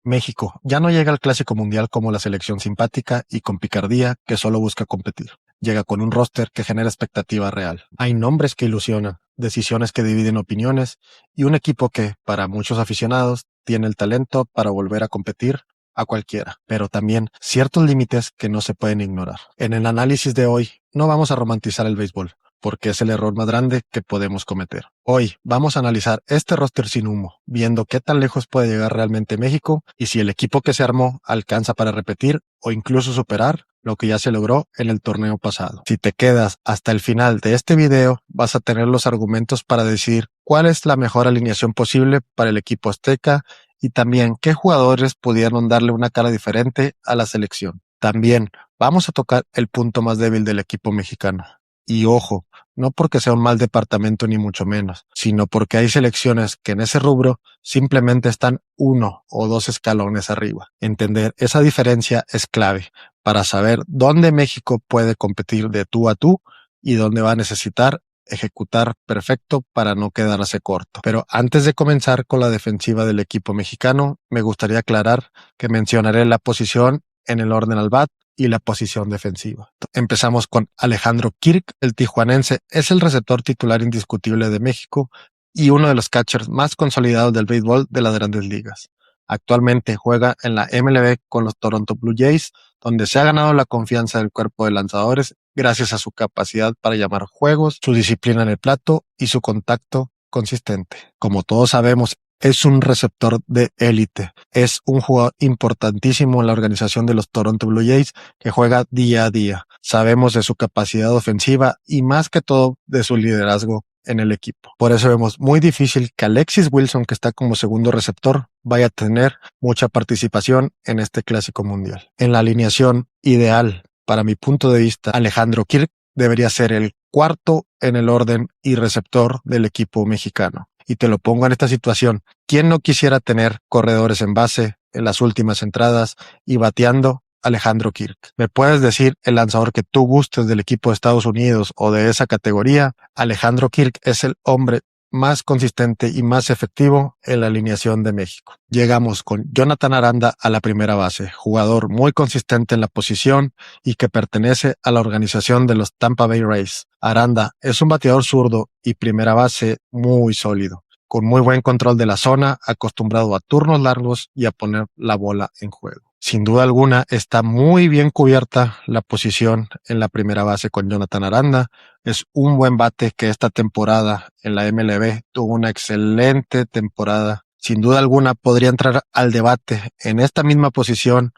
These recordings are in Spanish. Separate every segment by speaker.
Speaker 1: México ya no llega al Clásico Mundial como la selección simpática y con picardía que solo busca competir. Llega con un roster que genera expectativa real. Hay nombres que ilusionan, decisiones que dividen opiniones y un equipo que, para muchos aficionados, tiene el talento para volver a competir a cualquiera, pero también ciertos límites que no se pueden ignorar. En el análisis de hoy no vamos a romantizar el béisbol, porque es el error más grande que podemos cometer. Hoy vamos a analizar este roster sin humo, viendo qué tan lejos puede llegar realmente México y si el equipo que se armó alcanza para repetir o incluso superar lo que ya se logró en el torneo pasado. Si te quedas hasta el final de este video, vas a tener los argumentos para decir cuál es la mejor alineación posible para el equipo azteca y también qué jugadores pudieron darle una cara diferente a la selección. También vamos a tocar el punto más débil del equipo mexicano. Y ojo, no porque sea un mal departamento ni mucho menos, sino porque hay selecciones que en ese rubro simplemente están 1 o 2 escalones arriba. Entender esa diferencia es clave para saber dónde México puede competir de tú a tú y dónde va a necesitar ejecutar perfecto para no quedarse corto. Pero antes de comenzar con la defensiva del equipo mexicano, me gustaría aclarar que mencionaré la posición en el orden al bat y la posición defensiva. Empezamos con Alejandro Kirk, el tijuanense, es el receptor titular indiscutible de México y uno de los catchers más consolidados del béisbol de las Grandes Ligas. Actualmente juega en la MLB con los Toronto Blue Jays, donde se ha ganado la confianza del cuerpo de lanzadores gracias a su capacidad para llamar juegos, su disciplina en el plato y su contacto consistente. Como todos sabemos, es un receptor de élite. Es un jugador importantísimo en la organización de los Toronto Blue Jays que juega día a día. Sabemos de su capacidad ofensiva y más que todo de su liderazgo en el equipo. Por eso vemos muy difícil que Alexis Wilson, que está como segundo receptor, vaya a tener mucha participación en este Clásico Mundial. En la alineación ideal, para mi punto de vista, Alejandro Kirk debería ser el cuarto en el orden y receptor del equipo mexicano. Y te lo pongo en esta situación. ¿Quién no quisiera tener corredores en base en las últimas entradas y bateando? Alejandro Kirk. ¿Me puedes decir el lanzador que tú gustes del equipo de Estados Unidos o de esa categoría? Alejandro Kirk es el hombre más consistente y más efectivo en la alineación de México. Llegamos con Jonathan Aranda a la primera base, jugador muy consistente en la posición y que pertenece a la organización de los Tampa Bay Rays. Aranda es un bateador zurdo y primera base muy sólido, con muy buen control de la zona, acostumbrado a turnos largos y a poner la bola en juego. Sin duda alguna está muy bien cubierta la posición en la primera base con Jonathan Aranda. Es un buen bate que esta temporada en la MLB tuvo una excelente temporada. Sin duda alguna podría entrar al debate en esta misma posición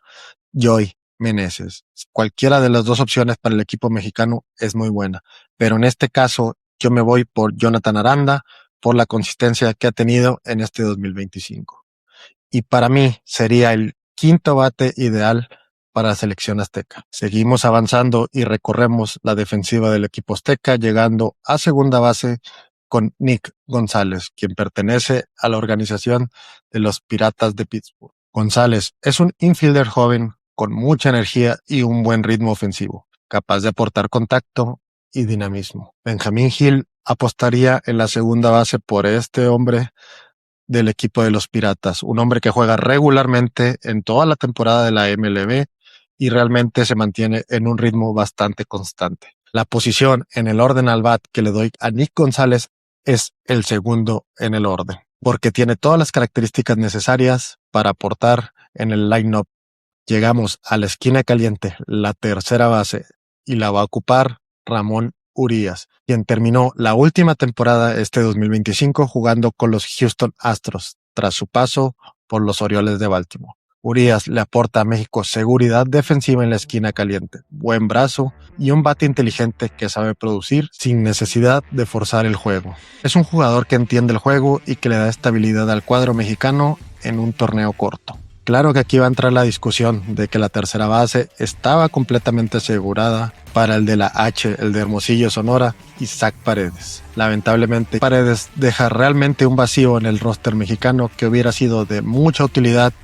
Speaker 1: Joey Meneses. Cualquiera de las dos opciones para el equipo mexicano es muy buena, pero en este caso yo me voy por Jonathan Aranda por la consistencia que ha tenido en este 2025. Y para mí sería el quinto bate ideal para la selección azteca. Seguimos avanzando y recorremos la defensiva del equipo azteca, llegando a segunda base con Nick González, quien pertenece a la organización de los Piratas de Pittsburgh. González es un infielder joven con mucha energía y un buen ritmo ofensivo, capaz de aportar contacto y dinamismo. Benjamín Gil apostaría en la segunda base por este hombre del equipo de los Piratas, un hombre que juega regularmente en toda la temporada de la MLB y realmente se mantiene en un ritmo bastante constante. La posición en el orden al bat que le doy a Nick González es el segundo en el orden, porque tiene todas las características necesarias para aportar en el line-up. Llegamos a la esquina caliente, la tercera base, y la va a ocupar Ramón Urias, quien terminó la última temporada 2025 jugando con los Houston Astros tras su paso por los Orioles de Baltimore. Urias le aporta a México seguridad defensiva en la esquina caliente, buen brazo y un bate inteligente que sabe producir sin necesidad de forzar el juego. Es un jugador que entiende el juego y que le da estabilidad al cuadro mexicano en un torneo corto. Claro que aquí va a entrar la discusión de que la tercera base estaba completamente asegurada para el de la H, el de Hermosillo, Sonora, Isaac Paredes. Lamentablemente, Paredes deja realmente un vacío en el roster mexicano que hubiera sido de mucha utilidad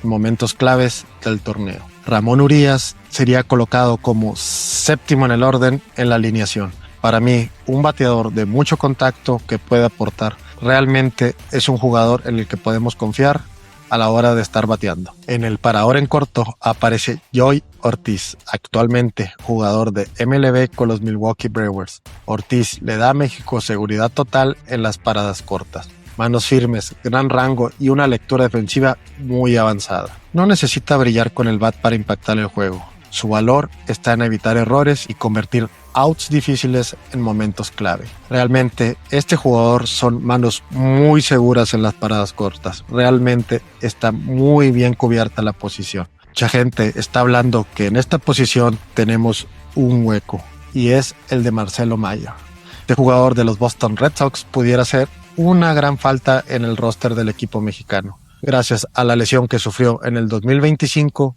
Speaker 1: en momentos claves del torneo. Ramón Urias sería colocado como séptimo en el orden en la alineación. Para mí, un bateador de mucho contacto que puede aportar. Realmente es un jugador en el que podemos confiar a la hora de estar bateando. En el parador en corto aparece Joey Ortiz, actualmente jugador de MLB con los Milwaukee Brewers. Ortiz le da a México seguridad total en las paradas cortas, manos firmes, gran rango y una lectura defensiva muy avanzada. No necesita brillar con el bat para impactar el juego. Su valor está en evitar errores y convertir outs difíciles en momentos clave. Realmente, este jugador son manos muy seguras en las paradas cortas. Realmente está muy bien cubierta la posición. Mucha gente está hablando que en esta posición tenemos un hueco y es el de Marcelo Mayer. Este jugador de los Boston Red Sox pudiera ser una gran falta en el roster del equipo mexicano. Gracias a la lesión que sufrió en el 2025,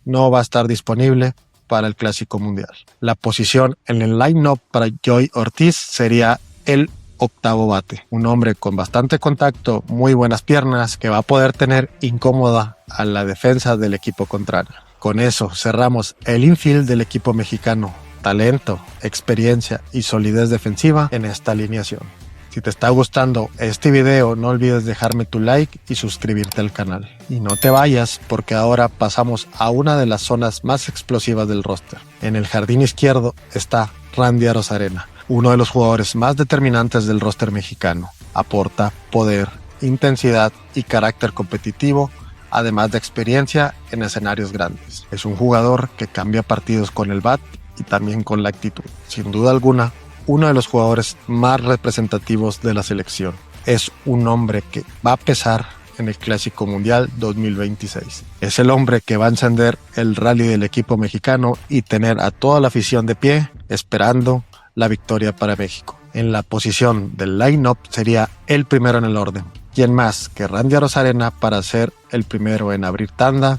Speaker 1: no va a estar disponible para el Clásico Mundial. La posición en el line-up para Joey Ortiz sería el octavo bate. Un hombre con bastante contacto, muy buenas piernas, que va a poder tener incómoda a la defensa del equipo contrario. Con eso cerramos el infield del equipo mexicano. Talento, experiencia y solidez defensiva en esta alineación. Si te está gustando este video, no olvides dejarme tu like y suscribirte al canal. Y no te vayas, porque ahora pasamos a una de las zonas más explosivas del roster. En el jardín izquierdo está Randy Arozarena, uno de los jugadores más determinantes del roster mexicano. Aporta poder, intensidad y carácter competitivo, además de experiencia en escenarios grandes. Es un jugador que cambia partidos con el bat y también con la actitud. Sin duda alguna, uno de los jugadores más representativos de la selección. Es un hombre que va a pesar en el Clásico Mundial 2026. Es el hombre que va a encender el rally del equipo mexicano y tener a toda la afición de pie esperando la victoria para México. En la posición del line-up sería el primero en el orden. ¿Quién más que Randy Arozarena para ser el primero en abrir tanda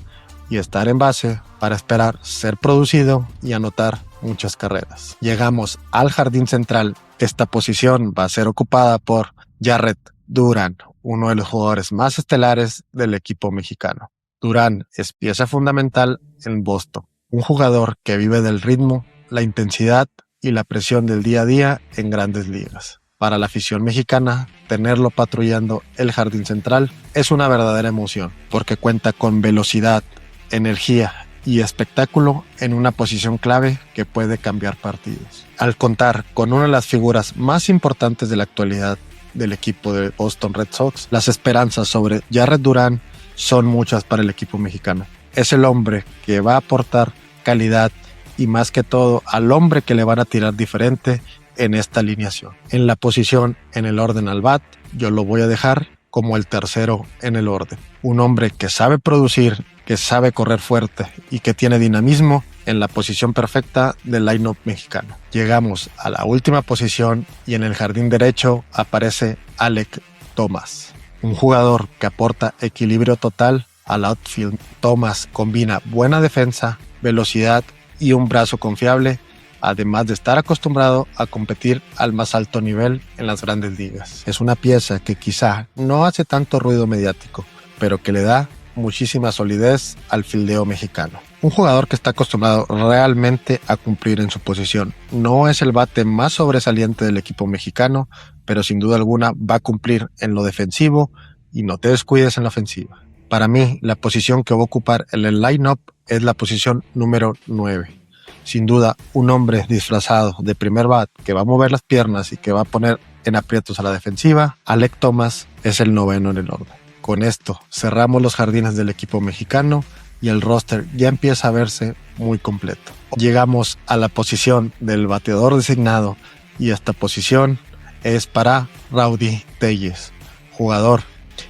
Speaker 1: y estar en base para esperar ser producido y anotar muchas carreras? Llegamos al jardín central. Esta posición va a ser ocupada por Jarred Durán, uno de los jugadores más estelares del equipo mexicano. Durán es pieza fundamental en Boston, un jugador que vive del ritmo, la intensidad y la presión del día a día en grandes ligas. Para la afición mexicana, tenerlo patrullando el jardín central es una verdadera emoción, porque cuenta con velocidad, energía y espectáculo en una posición clave que puede cambiar partidos. Al contar con una de las figuras más importantes de la actualidad del equipo de Boston Red Sox, las esperanzas sobre Jarred Durán son muchas para el equipo mexicano. Es el hombre que va a aportar calidad y más que todo al hombre que le van a tirar diferente en esta alineación. En la posición en el orden al bat, yo lo voy a dejar como el tercero en el orden. Un hombre que sabe producir, que sabe correr fuerte y que tiene dinamismo en la posición perfecta del line-up mexicano. Llegamos a la última posición y en el jardín derecho aparece Alek Thomas, un jugador que aporta equilibrio total al outfield. Thomas combina buena defensa, velocidad y un brazo confiable, además de estar acostumbrado a competir al más alto nivel en las grandes ligas. Es una pieza que quizá no hace tanto ruido mediático, pero que le da muchísima solidez al fildeo mexicano. Un jugador que está acostumbrado realmente a cumplir en su posición. No es el bate más sobresaliente del equipo mexicano, pero sin duda alguna va a cumplir en lo defensivo y no te descuides en la ofensiva. Para mí, la posición que va a ocupar en el line-up es la posición número 9. Sin duda, un hombre disfrazado de primer bat que va a mover las piernas y que va a poner en aprietos a la defensiva. Alek Thomas es el noveno en el orden. Con esto cerramos los jardines del equipo mexicano y el roster ya empieza a verse muy completo. Llegamos a la posición del bateador designado y esta posición es para Rowdy Tellez, jugador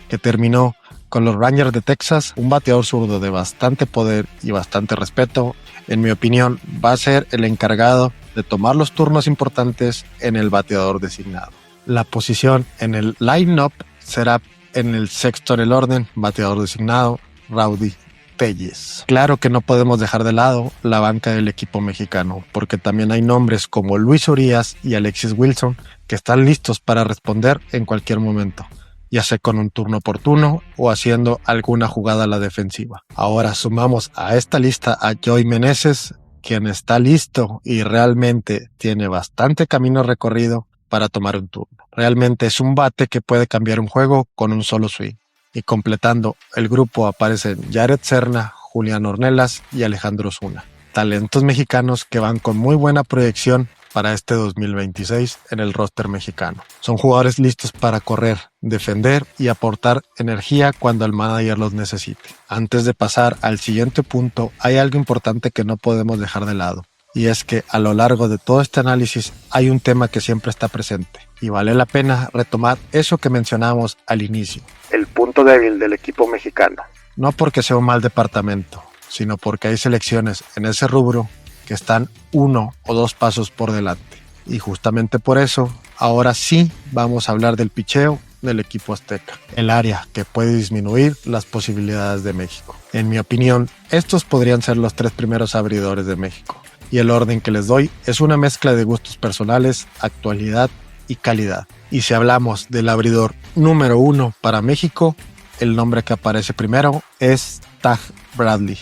Speaker 1: que terminó con los Rangers de Texas, un bateador zurdo de bastante poder y bastante respeto. En mi opinión, va a ser el encargado de tomar los turnos importantes en el bateador designado. La posición en el line-up será en el sexto en el orden, bateador designado, Rowdy Tellez. Claro que no podemos dejar de lado la banca del equipo mexicano, porque también hay nombres como Luis Urias y Alexis Wilson que están listos para responder en cualquier momento, ya sea con un turno oportuno o haciendo alguna jugada a la defensiva. Ahora sumamos a esta lista a Joey Meneses, quien está listo y realmente tiene bastante camino recorrido para tomar un turno. Realmente es un bate que puede cambiar un juego con un solo swing. Y completando el grupo aparecen Jared Serna, Julián Ornelas y Alejandro Zuna. Talentos mexicanos que van con muy buena proyección para este 2026 en el roster mexicano. Son jugadores listos para correr, defender y aportar energía cuando el manager los necesite. Antes de pasar al siguiente punto, hay algo importante que no podemos dejar de lado. Y es que a lo largo de todo este análisis hay un tema que siempre está presente. Y vale la pena retomar eso que mencionamos al inicio. El punto débil del equipo mexicano. No porque sea un mal departamento, sino porque hay selecciones en ese rubro que están 1 o 2 pasos por delante. Y justamente por eso, ahora sí vamos a hablar del picheo del equipo azteca, el área que puede disminuir las posibilidades de México. En mi opinión, estos podrían ser los 3 primeros abridores de México. Y el orden que les doy es una mezcla de gustos personales, actualidad y calidad. Y si hablamos del abridor número 1 para México, el nombre que aparece primero es Taj Bradley,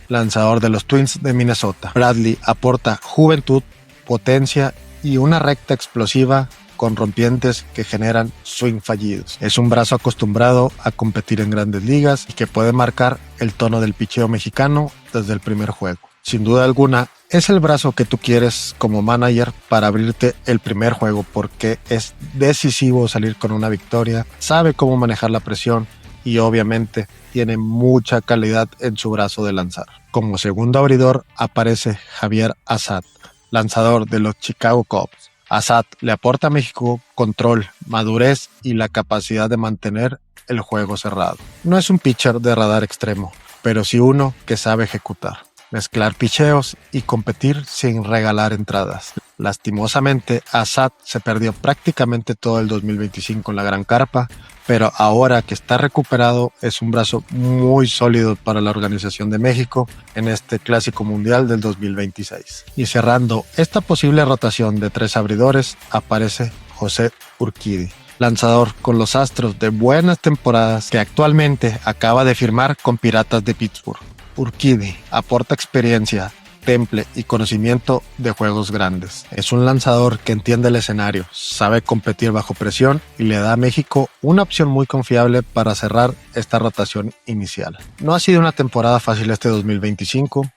Speaker 1: lanzador de los Twins de Minnesota. Bradley aporta juventud, potencia y una recta explosiva con rompientes que generan swing fallidos. Es un brazo acostumbrado a competir en grandes ligas y que puede marcar el tono del picheo mexicano desde el primer juego. Sin duda alguna, es el brazo que tú quieres como manager para abrirte el primer juego porque es decisivo salir con una victoria, sabe cómo manejar la presión y obviamente tiene mucha calidad en su brazo de lanzar. Como segundo abridor aparece Javier Assad, lanzador de los Chicago Cubs. Assad le aporta a México control, madurez y la capacidad de mantener el juego cerrado. No es un pitcher de radar extremo, pero sí uno que sabe ejecutar, mezclar picheos y competir sin regalar entradas. Lastimosamente, Assad se perdió prácticamente todo el 2025 en la Gran Carpa, pero ahora que está recuperado es un brazo muy sólido para la organización de México en este Clásico Mundial del 2026. Y cerrando esta posible rotación de 3 abridores aparece José Urquidy, lanzador con los Astros de buenas temporadas que actualmente acaba de firmar con Piratas de Pittsburgh. Urquidy aporta experiencia, temple y conocimiento de juegos grandes. Es un lanzador que entiende el escenario, sabe competir bajo presión y le da a México una opción muy confiable para cerrar esta rotación inicial. No ha sido una temporada fácil este 2025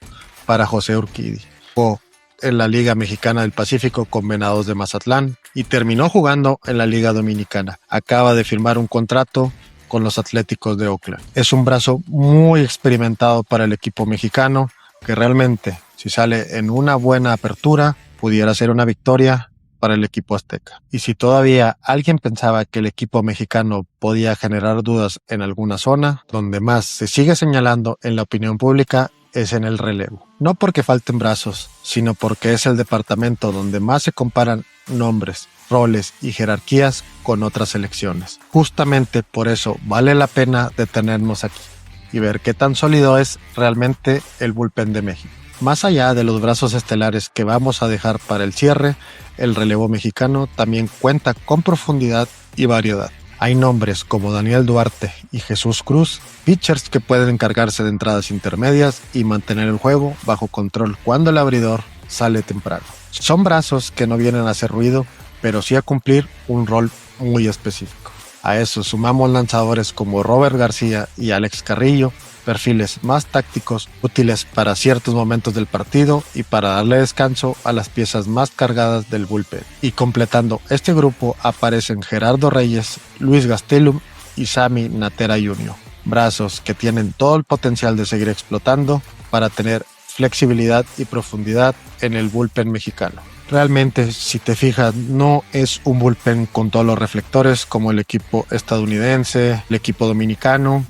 Speaker 1: para José Urquidy. Jugó en la Liga Mexicana del Pacífico con Venados de Mazatlán y terminó jugando en la Liga Dominicana. Acaba de firmar un contrato con los Atléticos de Oakland. Es un brazo muy experimentado para el equipo mexicano que realmente, si sale en una buena apertura, pudiera ser una victoria para el equipo azteca. Y si todavía alguien pensaba que el equipo mexicano podía generar dudas en alguna zona, donde más se sigue señalando en la opinión pública es en el relevo. No porque falten brazos, sino porque es el departamento donde más se comparan nombres, roles y jerarquías con otras selecciones. Justamente por eso vale la pena detenernos aquí y ver qué tan sólido es realmente el bullpen de México. Más allá de los brazos estelares que vamos a dejar para el cierre, el relevo mexicano también cuenta con profundidad y variedad. Hay nombres como Daniel Duarte y Jesús Cruz, pitchers que pueden encargarse de entradas intermedias y mantener el juego bajo control cuando el abridor sale temprano. Son brazos que no vienen a hacer ruido, pero sí a cumplir un rol muy específico. A eso sumamos lanzadores como Robert García y Alex Carrillo, perfiles más tácticos, útiles para ciertos momentos del partido y para darle descanso a las piezas más cargadas del bullpen. Y completando este grupo aparecen Gerardo Reyes, Luis Gastelum y Sammy Natera Jr., brazos que tienen todo el potencial de seguir explotando para tener flexibilidad y profundidad en el bullpen mexicano. Realmente, si te fijas, no es un bullpen con todos los reflectores como el equipo estadounidense, el equipo dominicano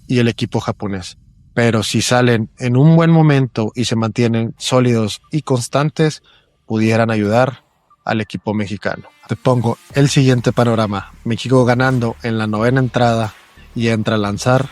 Speaker 1: y el equipo japonés. Pero si salen en un buen momento y se mantienen sólidos y constantes, pudieran ayudar al equipo mexicano. Te pongo el siguiente panorama. México ganando en la 9ª entrada y entra a lanzar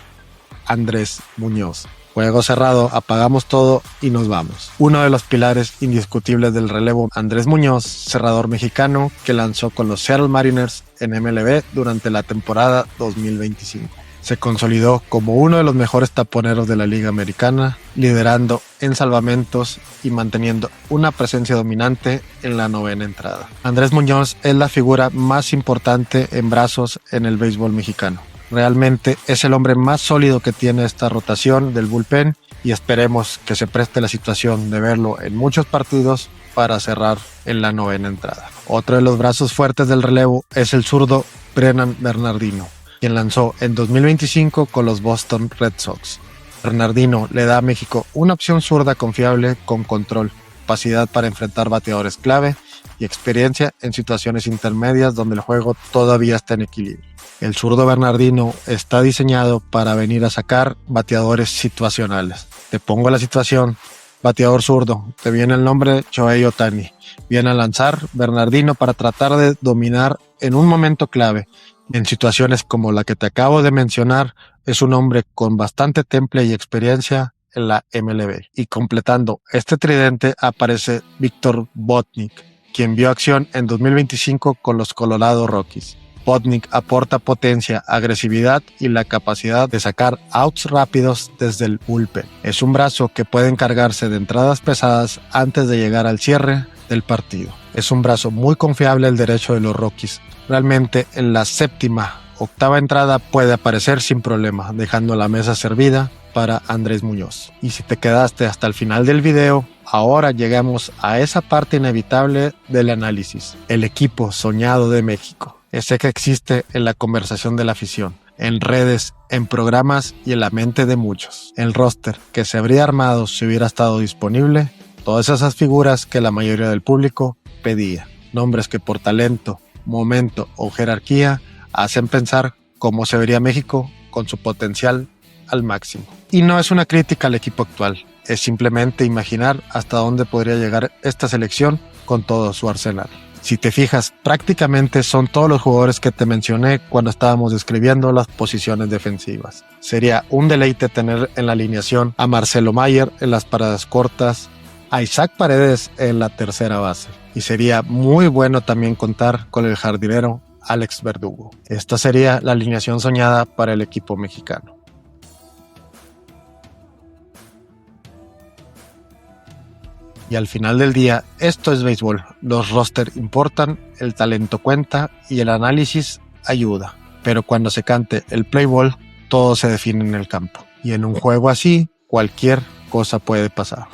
Speaker 1: Andrés Muñoz. Juego cerrado, apagamos todo y nos vamos. Uno de los pilares indiscutibles del relevo, Andrés Muñoz, cerrador mexicano que lanzó con los Seattle Mariners en MLB durante la temporada 2025. Se consolidó como uno de los mejores taponeros de la Liga Americana, liderando en salvamentos y manteniendo una presencia dominante en la 9ª entrada. Andrés Muñoz es la figura más importante en brazos en el béisbol mexicano. Realmente es el hombre más sólido que tiene esta rotación del bullpen y esperemos que se preste la situación de verlo en muchos partidos para cerrar en la novena entrada. Otro de los brazos fuertes del relevo es el zurdo Brennan Bernardino, quien lanzó en 2025 con los Boston Red Sox. Bernardino le da a México una opción zurda confiable con control, capacidad para enfrentar bateadores clave y experiencia en situaciones intermedias donde el juego todavía está en equilibrio. El zurdo Bernardino está diseñado para venir a sacar bateadores situacionales. Te pongo la situación: bateador zurdo, te viene el nombre Shohei Ohtani. Viene a lanzar Bernardino para tratar de dominar en un momento clave. En situaciones como la que te acabo de mencionar, es un hombre con bastante temple y experiencia en la MLB. Y completando este tridente aparece Víctor Botnick, quien vio acción en 2025 con los Colorado Rockies. Botnick aporta potencia, agresividad y la capacidad de sacar outs rápidos desde el bullpen. Es un brazo que puede encargarse de entradas pesadas antes de llegar al cierre del partido. Es un brazo muy confiable el derecho de los Rockies. Realmente en la séptima, octava entrada puede aparecer sin problema, dejando la mesa servida para Andrés Muñoz. Y si te quedaste hasta el final del video, ahora llegamos a esa parte inevitable del análisis. El equipo soñado de México. Ese que existe en la conversación de la afición, en redes, en programas y en la mente de muchos. El roster que se habría armado si hubiera estado disponible. Todas esas figuras que la mayoría del público pedía. Nombres que por talento, momento o jerarquía hacen pensar cómo se vería México con su potencial al máximo. Y no es una crítica al equipo actual, es simplemente imaginar hasta dónde podría llegar esta selección con todo su arsenal. Si te fijas, prácticamente son todos los jugadores que te mencioné cuando estábamos describiendo las posiciones defensivas. Sería un deleite tener en la alineación a Marcelo Mayer en las paradas cortas, a Isaac Paredes en la tercera base. Y sería muy bueno también contar con el jardinero Alex Verdugo. Esta sería la alineación soñada para el equipo mexicano. Y al final del día, esto es béisbol. Los rosters importan, el talento cuenta y el análisis ayuda. Pero cuando se cante el play ball, todo se define en el campo. Y en un juego así, cualquier cosa puede pasar.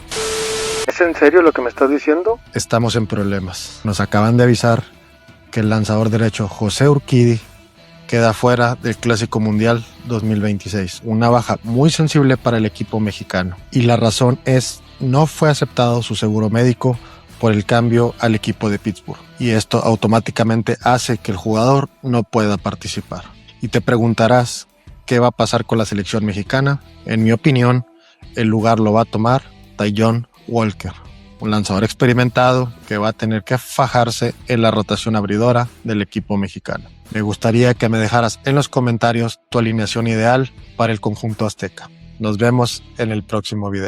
Speaker 2: ¿Es en serio lo que me estás diciendo?
Speaker 1: Estamos en problemas. Nos acaban de avisar que el lanzador derecho José Urquidy queda fuera del Clásico Mundial 2026. Una baja muy sensible para el equipo mexicano. Y la razón es: no fue aceptado su seguro médico por el cambio al equipo de Pittsburgh. Y esto automáticamente hace que el jugador no pueda participar. Y te preguntarás, ¿qué va a pasar con la selección mexicana? En mi opinión, el lugar lo va a tomar Taijuan Walker, un lanzador experimentado que va a tener que fajarse en la rotación abridora del equipo mexicano. Me gustaría que me dejaras en los comentarios tu alineación ideal para el conjunto azteca. Nos vemos en el próximo video.